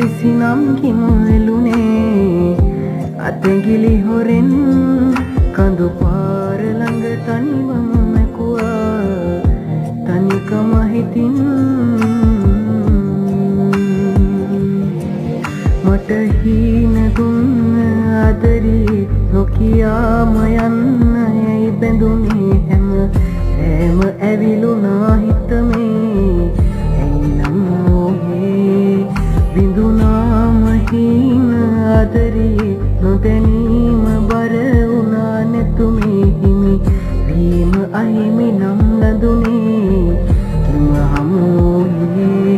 හදිසිනම් කිමුවෙලුනේ අතැගිලි හොරෙන් කඳු පාර ළඟ තනිවම මැකුවා තනිකම හිතින් මට හීන දුන්න ආදරේ නොකියාම යන්න ඇයි බැඳුනේ හැම ඇවිලුනා හිතමේ ඇයිනම් ඔහේ විඳුනාම හීන ආදරේ නොදැනීම බර වුණා නැතුමේ හිමි වීම අහිමි නම් ලඳුනේ කිම හමුවේ